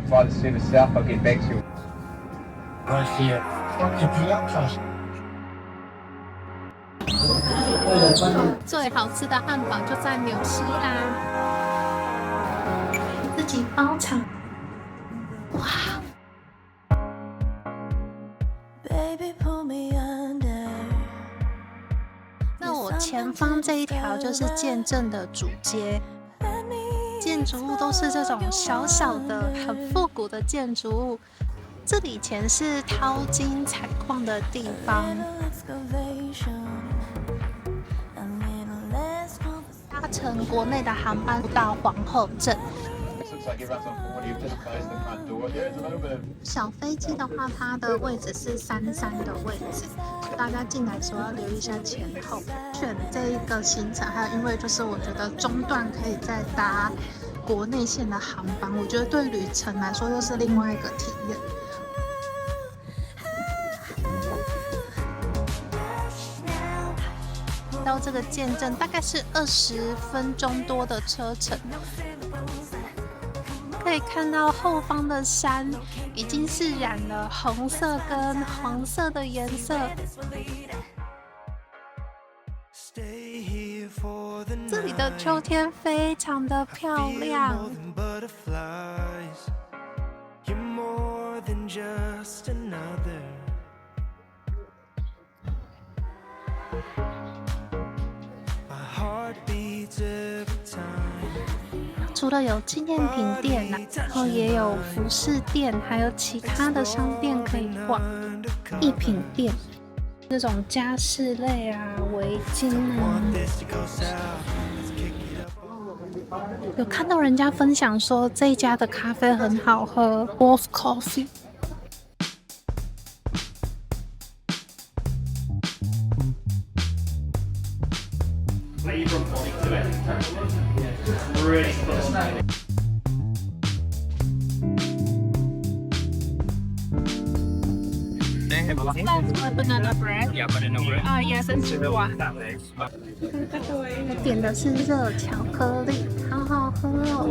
fly the service south, I'll get back to you. I see it. C'est plusieurs choses. 最好吃的汉堡就在纽西兰，自己包场。哇！那我前方这一条就是见证的主街，建筑物都是这种小小的、很复古的建筑物。这里以前是淘金采矿的地方。搭乘国内的航班到皇后镇。小飞机的话，它的位置是33的位置，大家进来的时候要留意一下前后。选这一个行程，还有因为就是我觉得中段可以再搭国内线的航班，我觉得对旅程来说又是另外一个体验。到这个见证大概是20分钟多的车程，可以看到后方的山已经是染了红色跟黄色的颜色。这里的秋天非常的漂亮。除了有纪念品店然后也有服饰店，还有其他的商店可以逛。艺品店，这种家饰类啊、围巾啊。有看到人家分享说这一家的咖啡很好喝 ，Wolf Coffee。Banana bread. Yeah, banana bread. Yes, and one. 我点的是热巧克力，好好喝哦。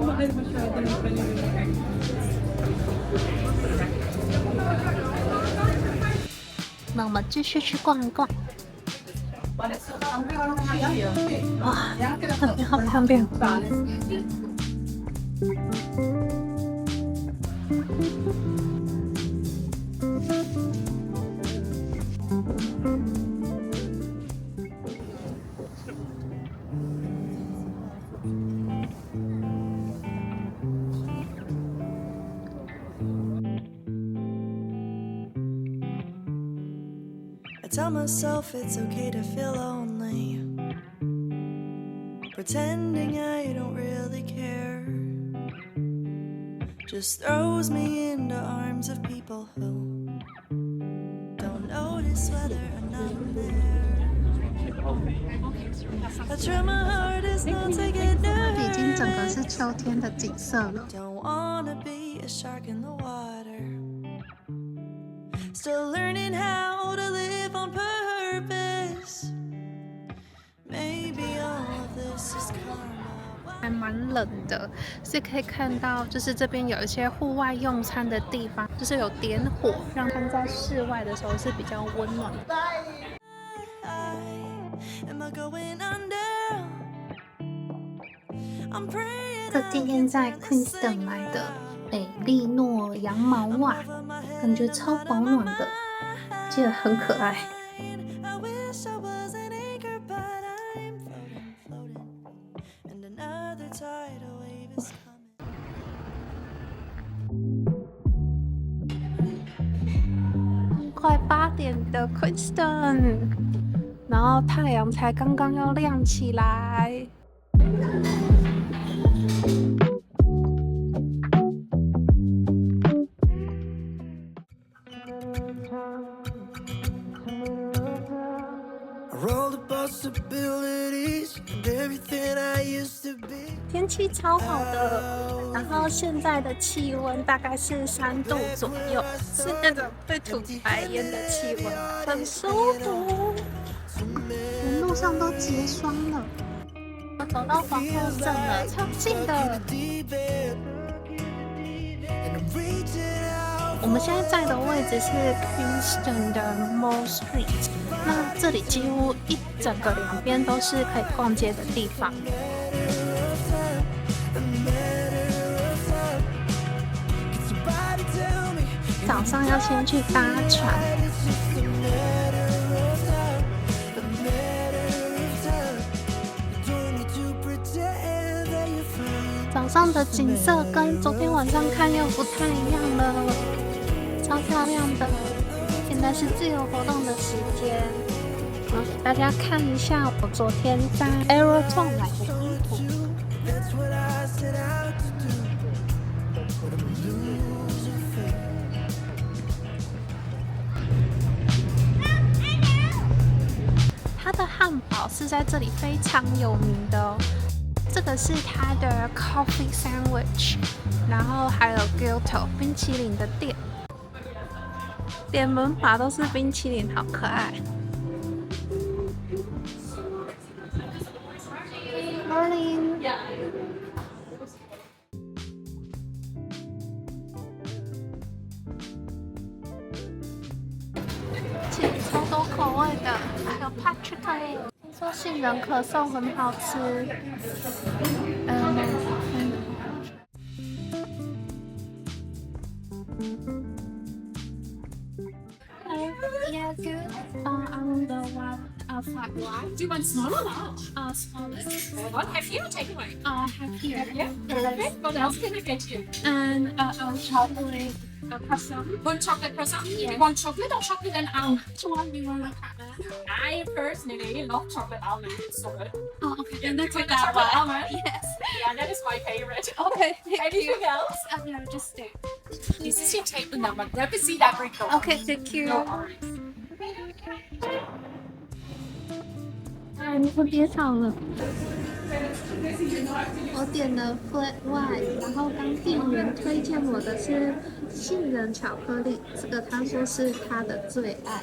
那我们继续去逛一逛。哇，好方便。I tell myself it's okay to feel lonely, pretending I don't really care. Just throws me into arms of people who don't notice whether or not I'm there. I try my hardest not to get nervous. 已经整个是秋天的景色了。 Don't wanna be a shark in the water. Still learning how to live on purpose. Maybe all of this is karma. 还蛮冷的，是可以看到，就是这边有一些户外用餐的地方，就是有点火，让他们在室外的时候是比较温暖的。 Am I going under? I'm praying 这今天在 Queenstown 买的美丽诺羊毛袜，感觉超保暖的，记得很可爱。 I wish I was an anchor, but I'm floating, and another tidal wave is coming. 快8点的 Queenstown， 然后太阳才刚刚要亮起来。天气超好的，然后现在的气温大概是3度左右，是那种会吐白烟的气温，很舒服。沿路上都结霜了，我走到皇后镇了，超近的。我们现在在的位置是 Kingston 的 Mall Street， 那这里几乎一整个两边都是可以逛街的地方。早上要先去搭船，早上的景色跟昨天晚上看又不太一样了，超漂亮的。现在是自由活动的时间，我给大家看一下我昨天在 Aeroton 买的衣服。它的汉堡是在这里非常有名的哦。这个是它的 coffee sandwich， 然后还有 Gilto 冰淇淋的店，连门把都是冰淇淋，好可爱。Morning。超多口味的，还有 Patrick。听说杏仁可颂很好吃。Yeah, good. I'm the one flat white. Do you want small or large? Smallest. What have you taken away? Have here. Yeah. Okay. What else can I get you? And chocolate croissant. One chocolate croissant. Yeah. You want chocolate or chocolate and almond? Which one you want to have? I personally love chocolate almond. It's so good. Oh, okay. And that's With what the that chocolate one. almond? Yes. Yeah, that is my favorite. Okay. Thank you. Anything else? No, just do. This is your table number. Let me see that wrinkle. Okay. Thank you. No worries. 哎，你不别吵了。我点了 flat white， 然后刚店员推荐我的是杏仁巧克力，这个他说是他的最爱。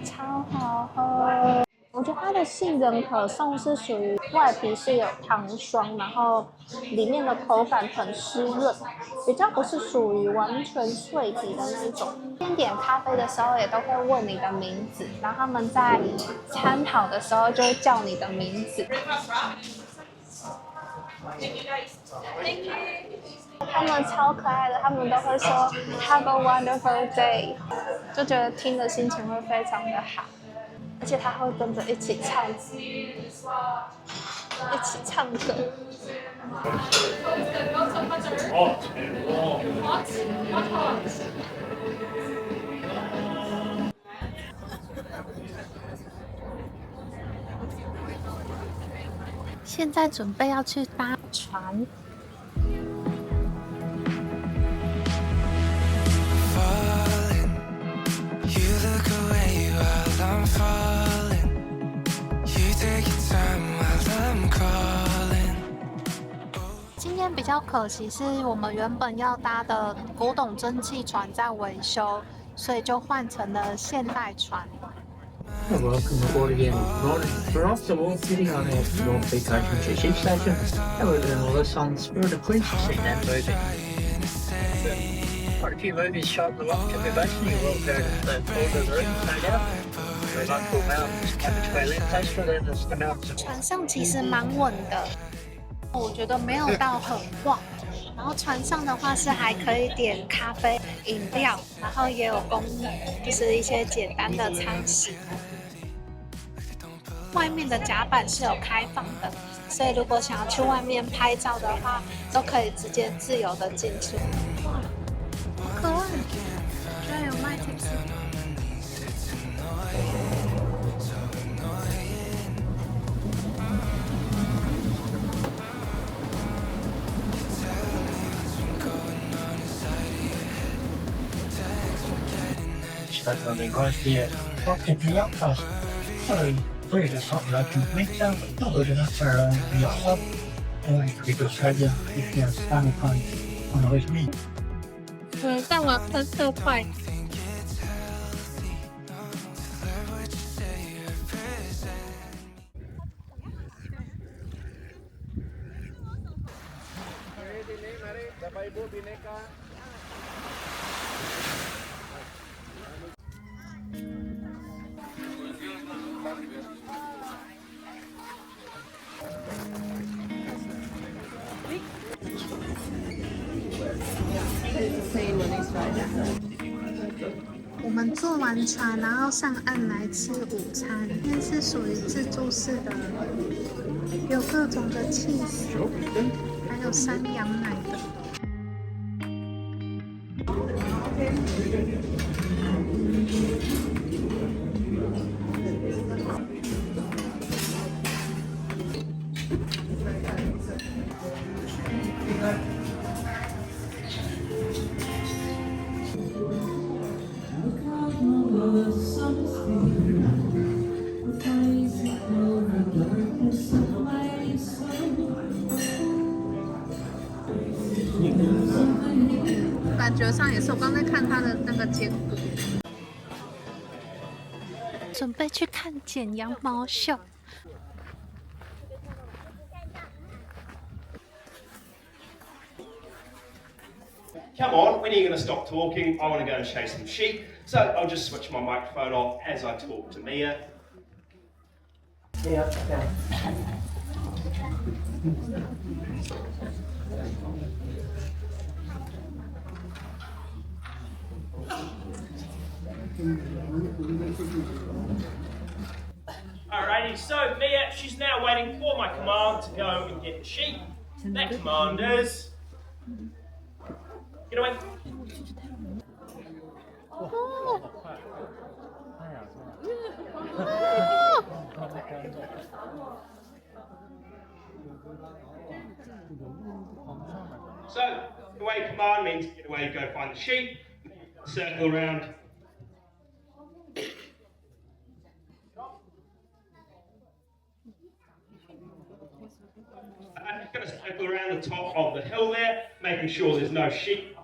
超好喝！我觉得它的杏仁可颂是属于外皮是有糖霜，然后里面的口感很湿润，比较不是属于完全脆皮的那一种。先点咖啡的时候也都会问你的名字，然后他们在参考的时候就会叫你的名字。他们超可爱的，他们都会说 Have a wonderful day， 就觉得听的心情会非常的好。而且他会跟着一起唱歌。现在准备要去搭船。今天比较可惜是我们原本要搭的古董蒸汽船在维修，所以就换成了现代船。Welcome aboard again. We're off to Wall City on a North Bay Country ship station. And we're doing all this on Spirit of Princess in that movie. Quite a few movies shot along to be basically well there at the border of the room, no doubt. There's like cool mountains, Cabbage Bay Lake, that's for them, that's the mountains. 船上其实蛮稳的，我觉得没有到很晃。然后船上的话是还可以点咖啡、饮料，然后也有供就是一些简单的餐食。外面的甲板是有开放的，所以如果想要去外面拍照的话，都可以直接自由的进出。哇，好可爱！居然有卖 tips。Statt den Golfbier och ett jaktfast. Så är det samlat utnyttjande. Då är det nästan jaga. Vi går sälja lite stankan och något mer. 但我喷色块。我们坐完船，然后上岸来吃午餐。今天是属于自助式的，有各种的cheese，还有山羊奶的。感觉上也是，我刚才看他的那个坚果，准备去看剪羊毛秀。Come on, when are you going to stop talking? I want to go and chase some sheep. So I'll just switch my microphone off as I talk to Mia. Yeah, okay. Alrighty, so Mia, she's now waiting for my command to go and get the sheep. That command is... Get away. So, the way command means get away, go find the sheep, circle around. I'm going to circle around the top of the hill there, making sure there's no sheep.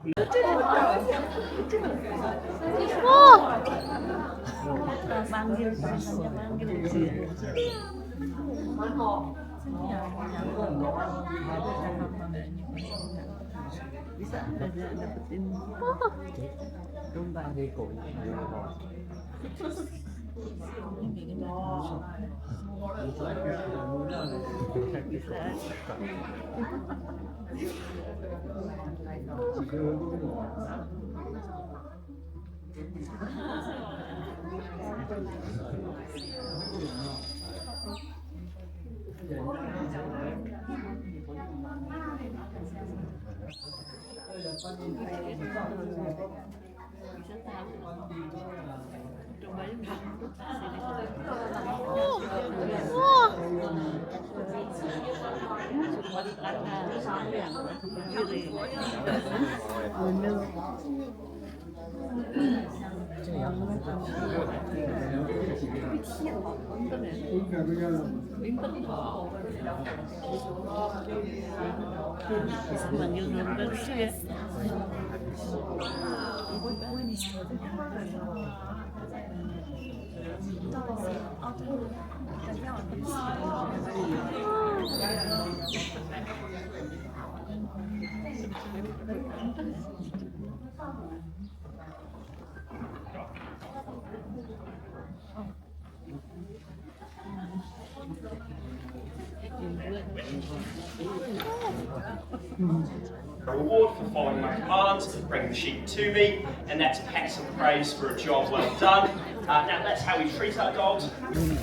Reward for following my commands, bring the sheep to me, and that's pats and praise for a job well done. Now that's how we treat our dogs.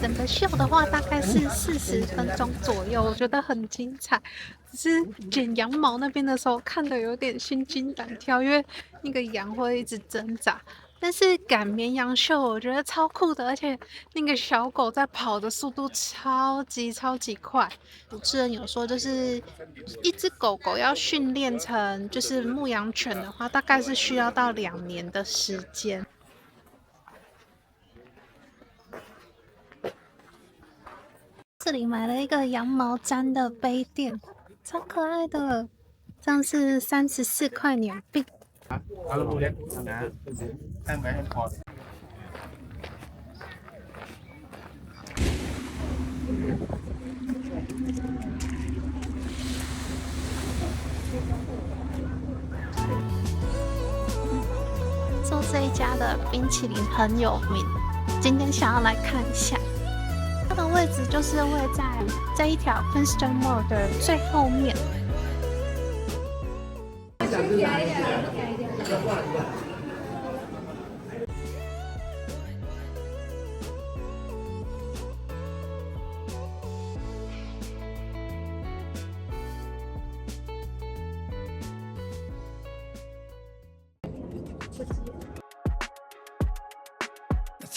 整个秀的话大概是40分钟左右，我觉得很精彩。只是剪羊毛那边的时候看得有点心惊胆跳，因为那个羊会一直挣扎。但是赶绵羊秀我觉得超酷的，而且那个小狗在跑的速度超级快。主持人有说，就是一只狗狗要训练成就是牧羊犬的话，大概是需要到2年的时间。这里买了一个羊毛毡的杯垫，超可爱的，这样是34块纽币。这一家的冰淇淋很有名，今天想要来看一下。它的位置就是位在这一条 Queenstown Mall 的最后面。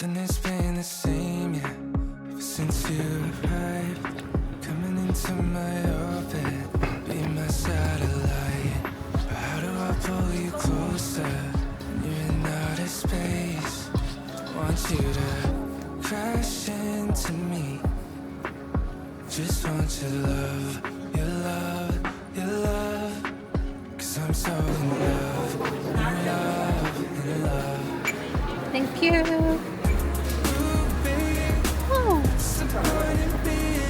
Nothing has been the same, yeah, ever since you arrived. Coming into my orbit, be my satellite. But how do I pull you closer when you're in outer space? I want you to crash into me. Just want your love, your love, your love. 'Cause I'm so in love, in love, in love. Thank you.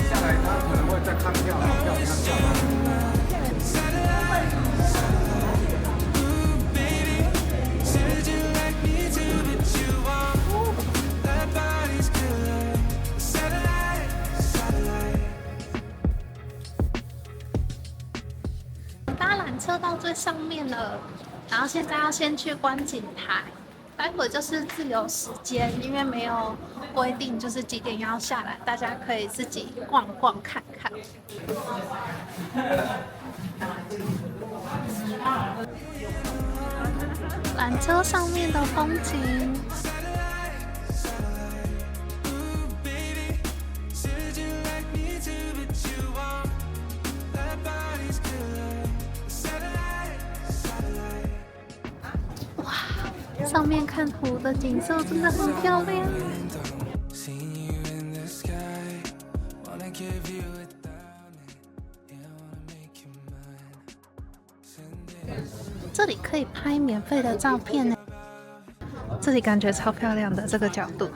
下来他可能会再看票，看票。搭缆车到最上面了，然后现在要先去观景台。待会就是自由时间，因为没有规定就是几点要下来，大家可以自己逛逛看看。缆车上面的风景。上面看湖的景色真的很漂亮。这里可以拍免费的照片呢，这里感觉超漂亮的这个角度。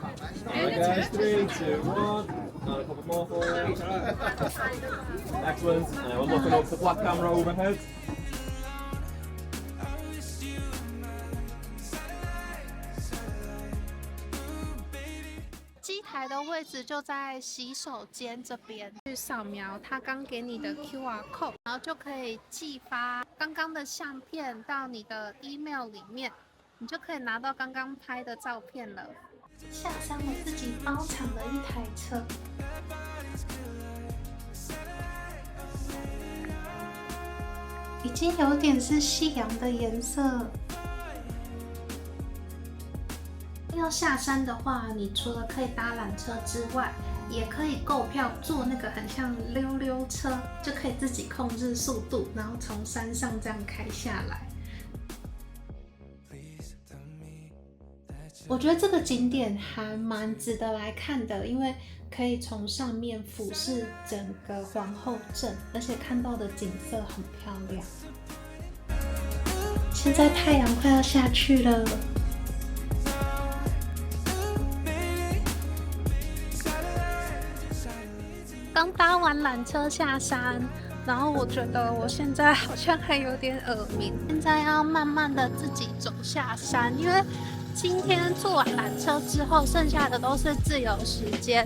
机台的位置就在洗手间这边，去扫描他刚给你的 QR code， 然后就可以寄发刚刚的相片到你的 email 里面，你就可以拿到刚刚拍的照片了。下山我自己包场了一台车，已经有点是夕阳的颜色。要下山的话，你除了可以搭缆车之外，也可以购票坐那个很像溜溜车，就可以自己控制速度，然后从山上这样开下来。我觉得这个景点还蛮值得来看的，因为可以从上面俯视整个皇后镇，而且看到的景色很漂亮。现在太阳快要下去了。刚搭完缆车下山，然后我觉得我现在好像还有点耳鸣，现在要慢慢的自己走下山，因为今天坐完缆车之后，剩下的都是自由时间。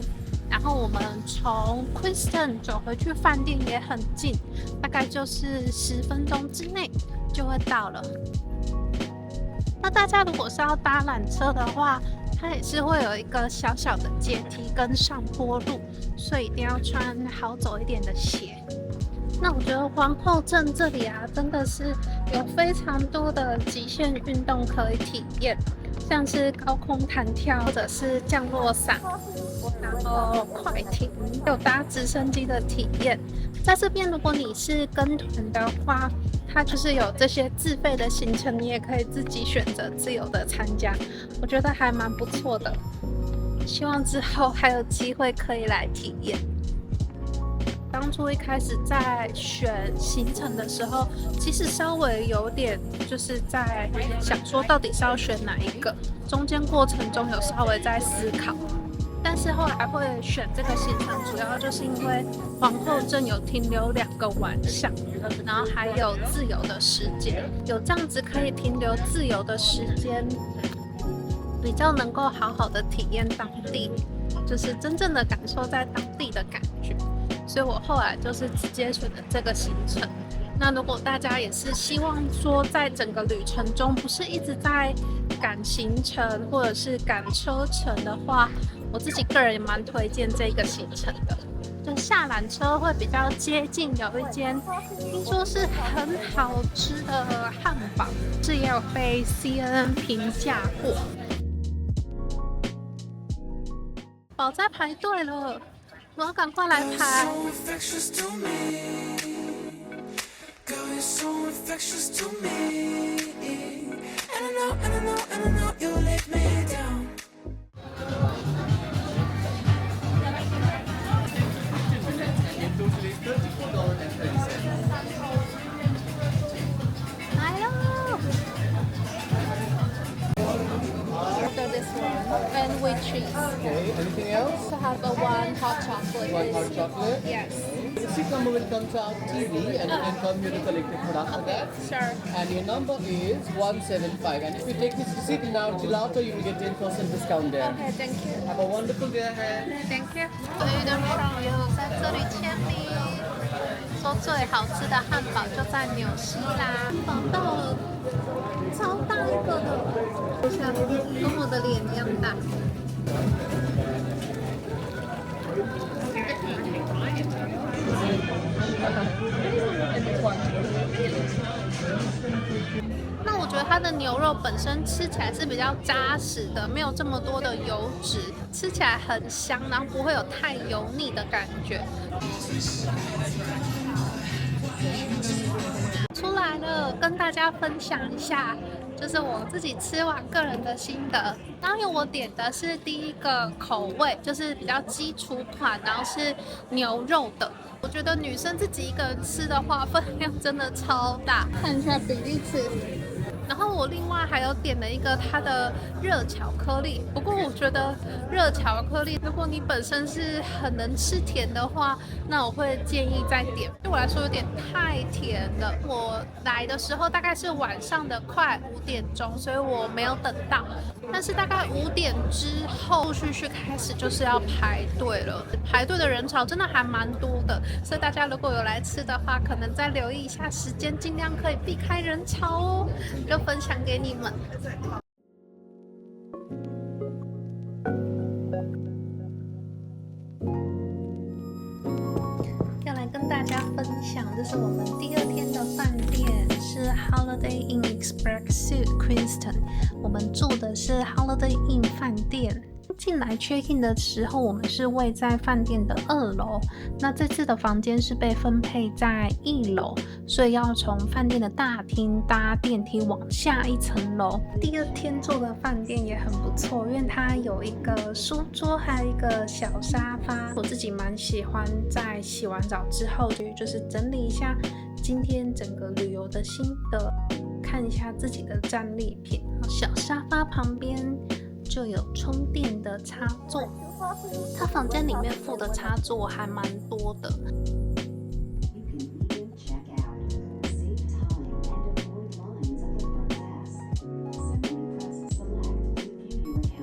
然后我们从 Queenstown 走回去饭店也很近，大概就是10分钟之内就会到了。那大家如果是要搭缆车的话，它也是会有一个小小的阶梯跟上坡路，所以一定要穿好走一点的鞋。那我觉得皇后镇这里啊，真的是有非常多的极限运动可以体验，像是高空弹跳，或者是降落伞，然后快艇，有搭直升机的体验。在这边，如果你是跟团的话，它就是有这些自费的行程，你也可以自己选择自由的参加，我觉得还蛮不错的。希望之后还有机会可以来体验。当初一开始在选行程的时候，其实稍微有点就是在想说到底是要选哪一个，中间过程中有稍微在思考。但是后来会选这个行程，主要就是因为皇后镇有停留2个晚上，然后还有自由的时间，有这样子可以停留自由的时间，比较能够好好的体验当地，就是真正的感受在当地的感觉。所以我后来就是直接选了这个行程。那如果大家也是希望说，在整个旅程中不是一直在赶行程或者是赶车程的话，我自己个人也蛮推荐这个行程的。就下缆车会比较接近有一间听说是很好吃的汉堡，这也有被 CNN 评价过。宝在排队了，我要赶快来排。 infectious to me. Girl, you're so infectious to me. And I know, and I know, and I know you let me down. 来喽 ！Order this one and with cheese. Okay, anything else? To have a one hot chocolate. One please. hot chocolate. Yes. The receipt number will come to our TV and you can come here to collect it for after that. Sure. And your number is 175. And if you take this receipt in our gelato, you will get 10% discount there. Okay, thank you. Have a wonderful day ahead. Thank you. 对的朋友在这里签名，说最好吃的汉堡就在纽西兰。宝到了，超大一个的，就像跟我的脸一样大。那我觉得它的牛肉本身吃起来是比较扎实的，没有这么多的油脂，吃起来很香，然后不会有太油腻的感觉。出来了，跟大家分享一下，就是我自己吃完个人的心得。当然我点的是第一个口味，就是比较基础款，然后是牛肉的。我觉得女生自己一个人吃的话，分量真的超大。看一下比例尺。然后我另外还有点了一个它的热巧克力，不过我觉得热巧克力，如果你本身是很能吃甜的话，那我会建议再点。对我来说有点太甜了。我来的时候大概是晚上的快5点钟，所以我没有等到。但是大概5点之后，陆续开始就是要排队了。排队的人潮真的还蛮多的，所以大家如果有来吃的话，可能再留意一下时间，尽量可以避开人潮哦。就分享给你们。要来跟大家分享，这是我们第2天的饭店，是 Holiday Inn Express Suite Queenstown。我们住的是 Holiday Inn 饭店。进来 check in 的时候，我们是位在饭店的2楼。那这次的房间是被分配在1楼，所以要从饭店的大厅搭电梯往下1层楼。第2天住的饭店也很不错，因为它有一个书桌，还有一个小沙发。我自己蛮喜欢在洗完澡之后，就是整理一下今天整个旅游的心得，看一下自己的战利品。小沙发旁边就有充电的插座，它房间里面附的插座还蛮多的。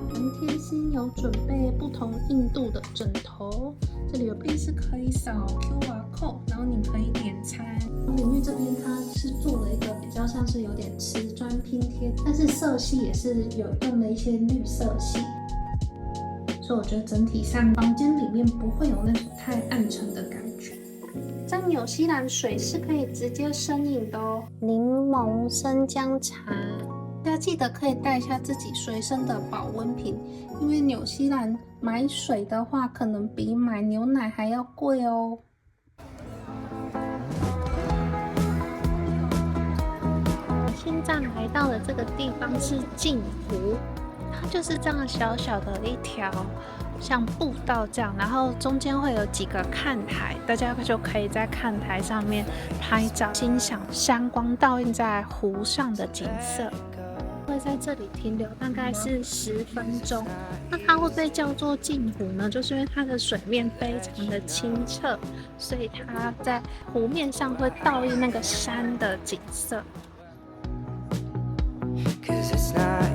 很贴心，有准备不同硬度的枕头，这里有边是可以扫 QR code， 然后你可以点餐。淋浴这边它是做了一个比较像是有点瓷砖拼贴，但是色系也是有用了一些绿色系，所以我觉得整体上房间里面不会有那种太暗沉的感觉。在纽西兰水是可以直接生饮的哦，柠檬生姜茶。大家记得可以带一下自己随身的保温瓶，因为纽西兰买水的话，可能比买牛奶还要贵哦。现在来到的这个地方是镜湖，它就是这样小小的一条像步道这样，然后中间会有几个看台，大家就可以在看台上面拍照，欣赏山光倒映在湖上的景色。会在这里停留大概是10分钟。那它会被叫做镜湖呢，就是因为它的水面非常的清澈，所以它在湖面上会倒映那个山的景色。'Cause it's not